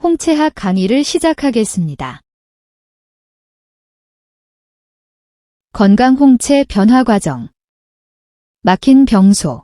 홍채학 강의를 시작하겠습니다. 건강 홍채 변화 과정. 막힌 병소.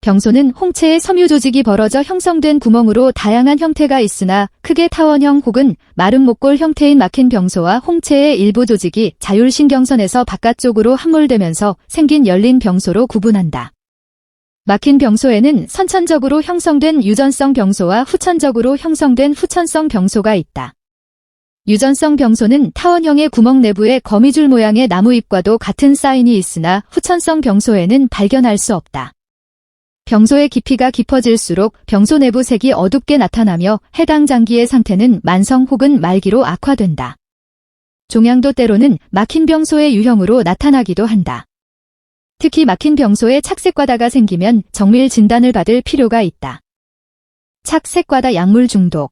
병소는 홍채의 섬유 조직이 벌어져 형성된 구멍으로 다양한 형태가 있으나 크게 타원형 혹은 마른 목골 형태인 막힌 병소와 홍채의 일부 조직이 자율신경선에서 바깥쪽으로 함몰되면서 생긴 열린 병소로 구분한다. 막힌 병소에는 선천적으로 형성된 유전성 병소와 후천적으로 형성된 후천성 병소가 있다. 유전성 병소는 타원형의 구멍 내부에 거미줄 모양의 나무잎과도 같은 사인이 있으나 후천성 병소에는 발견할 수 없다. 병소의 깊이가 깊어질수록 병소 내부 색이 어둡게 나타나며 해당 장기의 상태는 만성 혹은 말기로 악화된다. 종양도 때로는 막힌 병소의 유형으로 나타나기도 한다. 특히 막힌 병소에 착색과다가 생기면 정밀 진단을 받을 필요가 있다. 착색과다 약물 중독.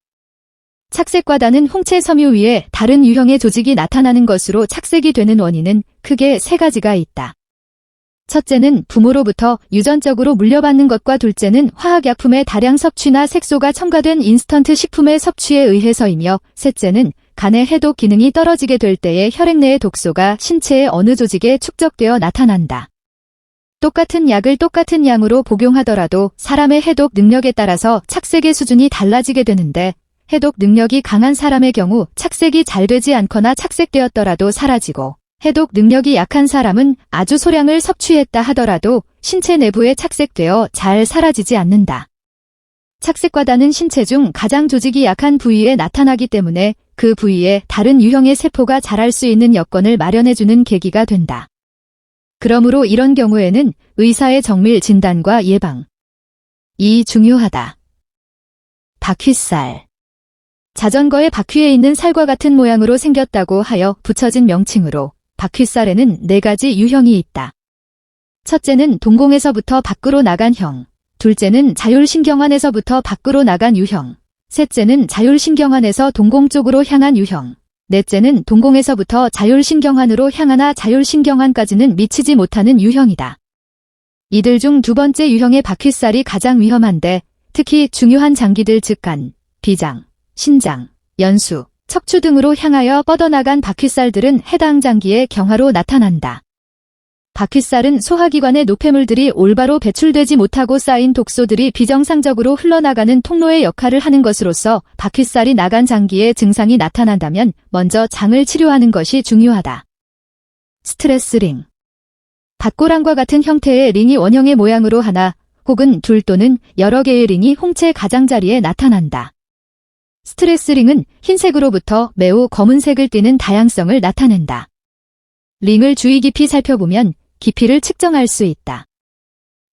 착색과다는 홍채 섬유 위에 다른 유형의 조직이 나타나는 것으로 착색이 되는 원인은 크게 세 가지가 있다. 첫째는 부모로부터 유전적으로 물려받는 것과 둘째는 화학약품의 다량 섭취나 색소가 첨가된 인스턴트 식품의 섭취에 의해서이며 셋째는 간의 해독 기능이 떨어지게 될 때에 혈액 내의 독소가 신체의 어느 조직에 축적되어 나타난다. 똑같은 약을 똑같은 양으로 복용하더라도 사람의 해독 능력에 따라서 착색의 수준이 달라지게 되는데 해독 능력이 강한 사람의 경우 착색이 잘 되지 않거나 착색되었더라도 사라지고 해독 능력이 약한 사람은 아주 소량을 섭취했다 하더라도 신체 내부에 착색되어 잘 사라지지 않는다. 착색과다는 신체 중 가장 조직이 약한 부위에 나타나기 때문에 그 부위에 다른 유형의 세포가 자랄 수 있는 여건을 마련해주는 계기가 된다. 그러므로 이런 경우에는 의사의 정밀 진단과 예방이 중요하다. 바퀴살. 자전거의 바퀴에 있는 살과 같은 모양으로 생겼다고 하여 붙여진 명칭으로 바퀴살에는 4가지 유형이 있다. 첫째는 동공에서부터 밖으로 나간 형, 둘째는 자율신경안에서부터 밖으로 나간 유형, 셋째는 자율신경안에서 동공 쪽으로 향한 유형, 넷째는 동공에서부터 자율신경안으로 향하나 자율신경안까지는 미치지 못하는 유형이다. 이들 중 두 번째 유형의 바퀴살이 가장 위험한데 특히 중요한 장기들 즉 간, 비장, 신장, 연수, 척추 등으로 향하여 뻗어나간 바퀴살들은 해당 장기의 경화로 나타난다. 바퀴살은 소화기관의 노폐물들이 올바로 배출되지 못하고 쌓인 독소들이 비정상적으로 흘러나가는 통로의 역할을 하는 것으로서 바퀴살이 나간 장기의 증상이 나타난다면 먼저 장을 치료하는 것이 중요하다. 스트레스 링. 밭고랑과 같은 형태의 링이 원형의 모양으로 하나 혹은 둘 또는 여러 개의 링이 홍채 가장자리에 나타난다. 스트레스 링은 흰색으로부터 매우 검은색을 띠는 다양성을 나타낸다. 링을 주의 깊이 살펴보면 깊이를 측정할 수 있다.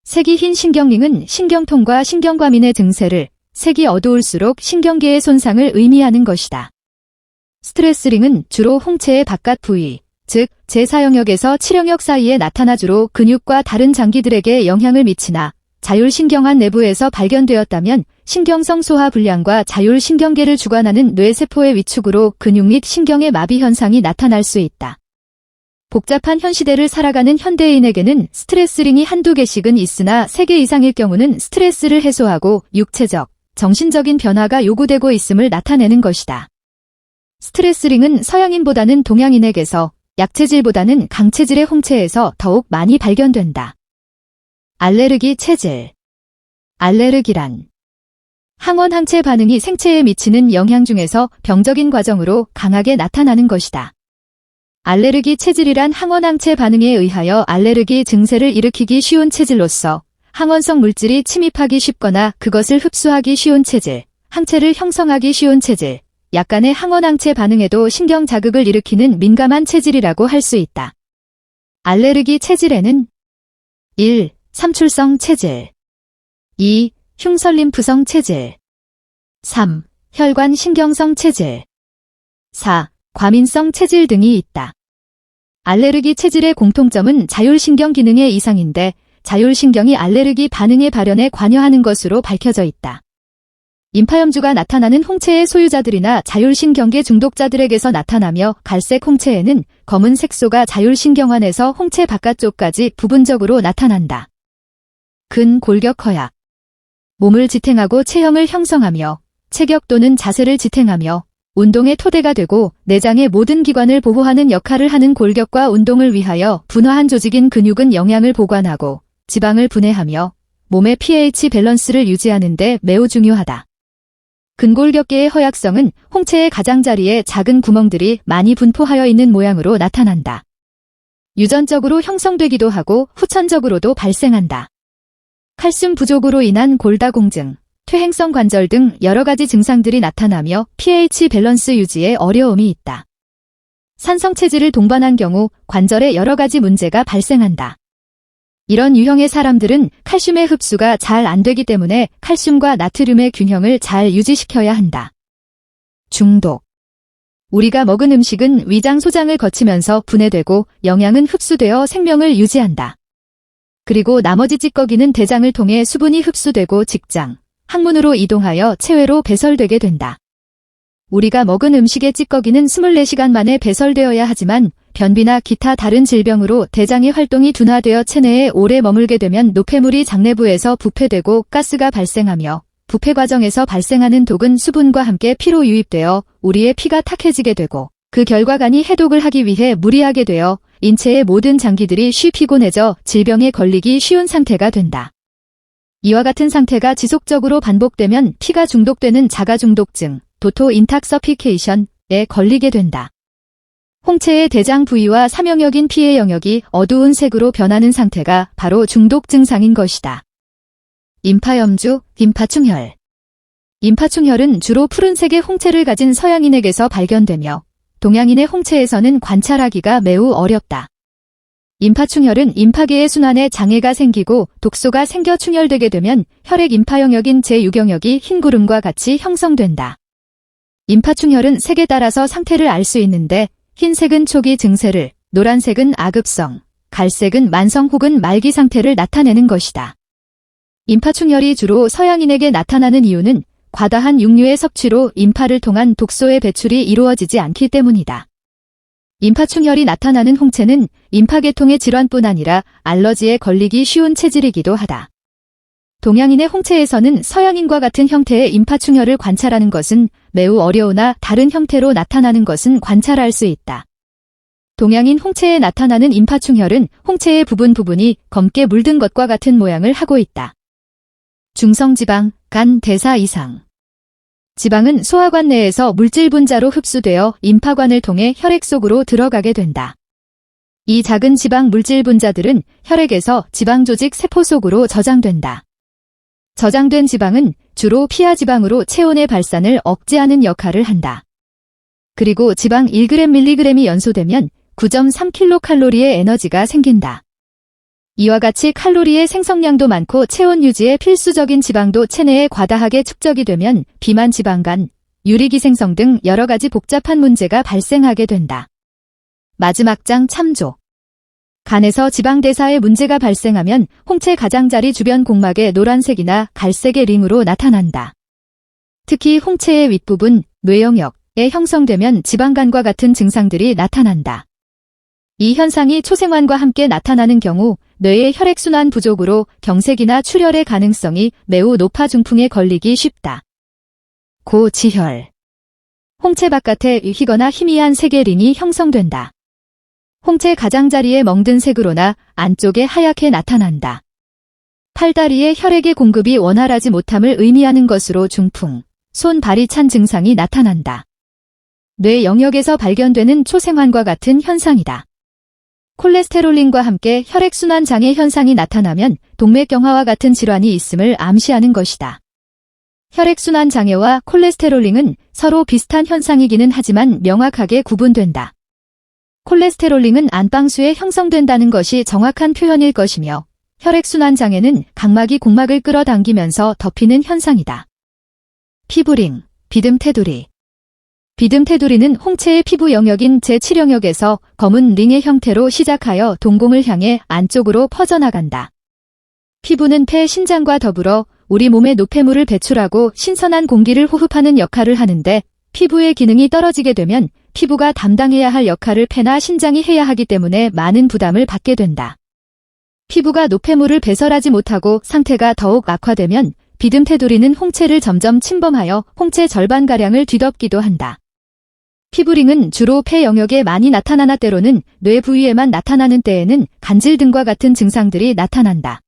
색이 흰 신경링은 신경통과 신경과민의 증세를, 색이 어두울수록 신경계의 손상을 의미하는 것이다. 스트레스 링은 주로 홍채의 바깥 부위, 즉 제4영역에서 7영역 사이에 나타나 주로 근육과 다른 장기들에게 영향을 미치나 자율신경안 내부에서 발견되었다면 신경성 소화 불량과 자율신경계를 주관하는 뇌세포의 위축으로 근육 및 신경의 마비 현상이 나타날 수 있다. 복잡한 현시대를 살아가는 현대인에게는 스트레스 링이 한두 개씩은 있으나 3개 이상일 경우는 스트레스를 해소하고 육체적, 정신적인 변화가 요구되고 있음을 나타내는 것이다. 스트레스 링은 서양인보다는 동양인에게서 약체질보다는 강체질의 홍채에서 더욱 많이 발견된다. 알레르기 체질. 알레르기란 항원-항체 반응이 생체에 미치는 영향 중에서 병적인 과정으로 강하게 나타나는 것이다. 알레르기 체질이란 항원-항체 반응에 의하여 알레르기 증세를 일으키기 쉬운 체질로서 항원성 물질이 침입하기 쉽거나 그것을 흡수하기 쉬운 체질, 항체를 형성하기 쉬운 체질, 약간의 항원-항체 반응에도 신경 자극을 일으키는 민감한 체질이라고 할 수 있다. 알레르기 체질에는 1. 삼출성 체질 2. 흉설림프성 체질 3. 혈관신경성 체질 4. 과민성 체질 등이 있다. 알레르기 체질의 공통점은 자율신경 기능의 이상인데 자율신경이 알레르기 반응의 발현에 관여하는 것으로 밝혀져 있다. 임파염주가 나타나는 홍채의 소유자들이나 자율신경계 중독자들에게서 나타나며 갈색 홍채에는 검은 색소가 자율신경안에서 홍채 바깥쪽까지 부분적으로 나타난다. 근골격허약. 몸을 지탱하고 체형을 형성하며 체격 또는 자세를 지탱하며 운동의 토대가 되고 내장의 모든 기관을 보호하는 역할을 하는 골격과 운동을 위하여 분화한 조직인 근육은 영양을 보관하고 지방을 분해하며 몸의 pH 밸런스를 유지하는 데 매우 중요하다. 근골격계의 허약성은 홍채의 가장자리에 작은 구멍들이 많이 분포하여 있는 모양으로 나타난다. 유전적으로 형성되기도 하고 후천적으로도 발생한다. 칼슘 부족으로 인한 골다공증, 퇴행성 관절 등 여러 가지 증상들이 나타나며 pH 밸런스 유지에 어려움이 있다. 산성체질을 동반한 경우 관절에 여러 가지 문제가 발생한다. 이런 유형의 사람들은 칼슘의 흡수가 잘 안 되기 때문에 칼슘과 나트륨의 균형을 잘 유지시켜야 한다. 중독. 우리가 먹은 음식은 위장 소장을 거치면서 분해되고 영양은 흡수되어 생명을 유지한다. 그리고 나머지 찌꺼기는 대장을 통해 수분이 흡수되고 직장, 항문으로 이동하여 체외로 배설되게 된다. 우리가 먹은 음식의 찌꺼기는 24시간 만에 배설되어야 하지만 변비나 기타 다른 질병으로 대장의 활동이 둔화되어 체내에 오래 머물게 되면 노폐물이 장내부에서 부패되고 가스가 발생하며 부패 과정에서 발생하는 독은 수분과 함께 피로 유입되어 우리의 피가 탁해지게 되고 그 결과 간이 해독을 하기 위해 무리하게 되어 인체의 모든 장기들이 쉬 피곤해져 질병에 걸리기 쉬운 상태가 된다. 이와 같은 상태가 지속적으로 반복되면 피가 중독되는 자가중독증, 도토 인탁서피케이션에 걸리게 된다. 홍채의 대장 부위와 사명역인 피의 영역이 어두운 색으로 변하는 상태가 바로 중독 증상인 것이다. 임파염주, 임파충혈. 임파충혈은 주로 푸른색의 홍채를 가진 서양인에게서 발견되며 동양인의 홍채에서는 관찰하기가 매우 어렵다. 임파충혈은 임파계의 순환에 장애가 생기고 독소가 생겨 충혈되게 되면 혈액 임파 영역인 제6영역이 흰 구름과 같이 형성된다. 임파충혈은 색에 따라서 상태를 알 수 있는데 흰색은 초기 증세를, 노란색은 아급성, 갈색은 만성 혹은 말기 상태를 나타내는 것이다. 임파충혈이 주로 서양인에게 나타나는 이유는 과다한 육류의 섭취로 임파를 통한 독소의 배출이 이루어지지 않기 때문이다. 임파충혈이 나타나는 홍채는 임파계통의 질환뿐 아니라 알러지에 걸리기 쉬운 체질이기도 하다. 동양인의 홍채에서는 서양인과 같은 형태의 임파충혈을 관찰하는 것은 매우 어려우나 다른 형태로 나타나는 것은 관찰할 수 있다. 동양인 홍채에 나타나는 임파충혈은 홍채의 부분이 검게 물든 것과 같은 모양을 하고 있다. 중성지방, 간 대사 이상. 지방은 소화관 내에서 물질 분자로 흡수되어 임파관을 통해 혈액 속으로 들어가게 된다. 이 작은 지방 물질 분자들은 혈액에서 지방조직 세포 속으로 저장된다. 저장된 지방은 주로 피하지방으로 체온의 발산을 억제하는 역할을 한다. 그리고 지방 1g/mg이 연소되면 9.3kcal의 에너지가 생긴다. 이와 같이 칼로리의 생성량도 많고 체온 유지에 필수적인 지방도 체내에 과다하게 축적이 되면 비만 지방간, 유리기 생성 등 여러 가지 복잡한 문제가 발생하게 된다. 마지막 장 참조. 간에서 지방 대사에 문제가 발생하면 홍채 가장자리 주변 공막에 노란색이나 갈색의 링으로 나타난다. 특히 홍채의 윗부분, 뇌영역에 형성되면 지방간과 같은 증상들이 나타난다. 이 현상이 초생환과 함께 나타나는 경우 뇌의 혈액순환 부족으로 경색이나 출혈의 가능성이 매우 높아 중풍에 걸리기 쉽다. 고지혈. 홍채 바깥에 희거나 희미한 색의 링이 형성된다. 홍채 가장자리에 멍든 색으로나 안쪽에 하얗게 나타난다. 팔다리에 혈액의 공급이 원활하지 못함을 의미하는 것으로 중풍, 손, 발이 찬 증상이 나타난다. 뇌 영역에서 발견되는 초생환과 같은 현상이다. 콜레스테롤링과 함께 혈액순환 장애 현상이 나타나면 동맥경화와 같은 질환이 있음을 암시하는 것이다. 혈액순환 장애와 콜레스테롤링은 서로 비슷한 현상이기는 하지만 명확하게 구분된다. 콜레스테롤링은 안방수에 형성된다는 것이 정확한 표현일 것이며 혈액순환 장애는 각막이 공막을 끌어당기면서 덮이는 현상이다. 피부링, 비듬테두리. 비듬테두리는 홍채의 피부 영역인 제7영역에서 검은 링의 형태로 시작하여 동공을 향해 안쪽으로 퍼져나간다. 피부는 폐, 신장과 더불어 우리 몸에 노폐물을 배출하고 신선한 공기를 호흡하는 역할을 하는데 피부의 기능이 떨어지게 되면 피부가 담당해야 할 역할을 폐나 신장이 해야 하기 때문에 많은 부담을 받게 된다. 피부가 노폐물을 배설하지 못하고 상태가 더욱 악화되면 비듬 테두리는 홍채를 점점 침범하여 홍채 절반가량을 뒤덮기도 한다. 피부링은 주로 폐 영역에 많이 나타나나 때로는 뇌 부위에만 나타나는 때에는 간질 등과 같은 증상들이 나타난다.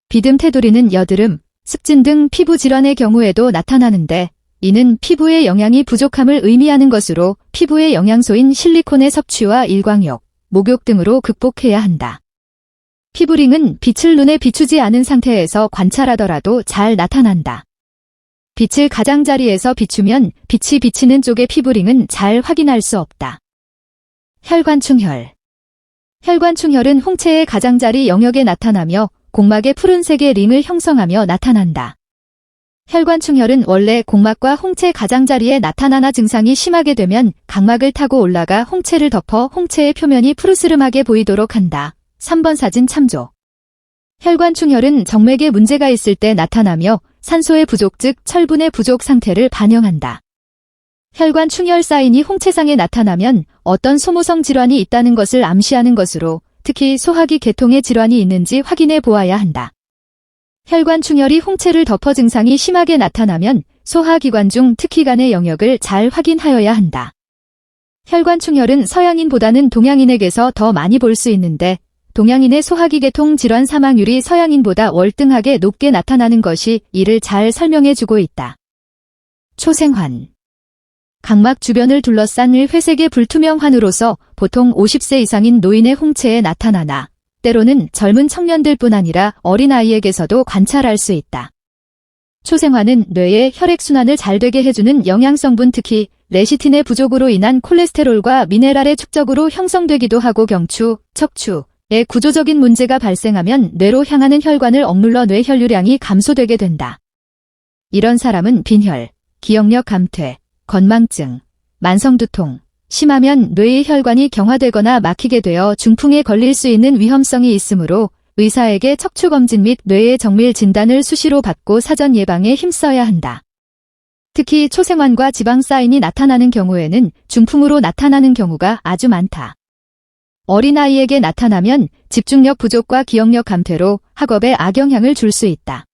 비듬 테두리는 여드름, 습진 등 피부 질환의 경우에도 나타나는데 이는 피부의 영양이 부족함을 의미하는 것으로 피부의 영양소인 실리콘의 섭취와 일광욕, 목욕 등으로 극복해야 한다. 피부링은 빛을 눈에 비추지 않은 상태에서 관찰하더라도 잘 나타난다. 빛을 가장자리에서 비추면 빛이 비치는 쪽의 피부링은 잘 확인할 수 없다. 혈관충혈. 혈관충혈은 홍채의 가장자리 영역에 나타나며 공막의 푸른색의 링을 형성하며 나타난다. 혈관충혈은 원래 공막과 홍채 가장자리에 나타나나 증상이 심하게 되면 각막을 타고 올라가 홍채를 덮어 홍채의 표면이 푸르스름하게 보이도록 한다. 3번 사진 참조. 혈관충혈은 정맥에 문제가 있을 때 나타나며 산소의 부족 즉 철분의 부족 상태를 반영한다. 혈관충혈 사인이 홍채상에 나타나면 어떤 소모성 질환이 있다는 것을 암시하는 것으로 특히 소화기 계통의 질환이 있는지 확인해 보아야 한다. 혈관충혈이 홍채를 덮어 증상이 심하게 나타나면 소화기관 중 특히 간의 영역을 잘 확인하여야 한다. 혈관충혈은 서양인보다는 동양인에게서 더 많이 볼 수 있는데 동양인의 소화기 계통 질환 사망률이 서양인보다 월등하게 높게 나타나는 것이 이를 잘 설명해주고 있다. 초생환. 각막 주변을 둘러싼 회색의 불투명 환으로서 보통 50세 이상인 노인의 홍채에 나타나나 때로는 젊은 청년들뿐 아니라 어린아이에게서도 관찰할 수 있다. 초생환은 뇌의 혈액순환을 잘 되게 해주는 영양성분 특히 레시틴의 부족으로 인한 콜레스테롤과 미네랄의 축적으로 형성되기도 하고 경추, 척추에 구조적인 문제가 발생하면 뇌로 향하는 혈관을 억눌러 뇌 혈류량이 감소되게 된다. 이런 사람은 빈혈, 기억력 감퇴, 건망증, 만성두통, 심하면 뇌의 혈관이 경화되거나 막히게 되어 중풍에 걸릴 수 있는 위험성이 있으므로 의사에게 척추검진 및 뇌의 정밀 진단을 수시로 받고 사전 예방에 힘써야 한다. 특히 초생환과 지방 사인이 나타나는 경우에는 중풍으로 나타나는 경우가 아주 많다. 어린아이에게 나타나면 집중력 부족과 기억력 감퇴로 학업에 악영향을 줄 수 있다.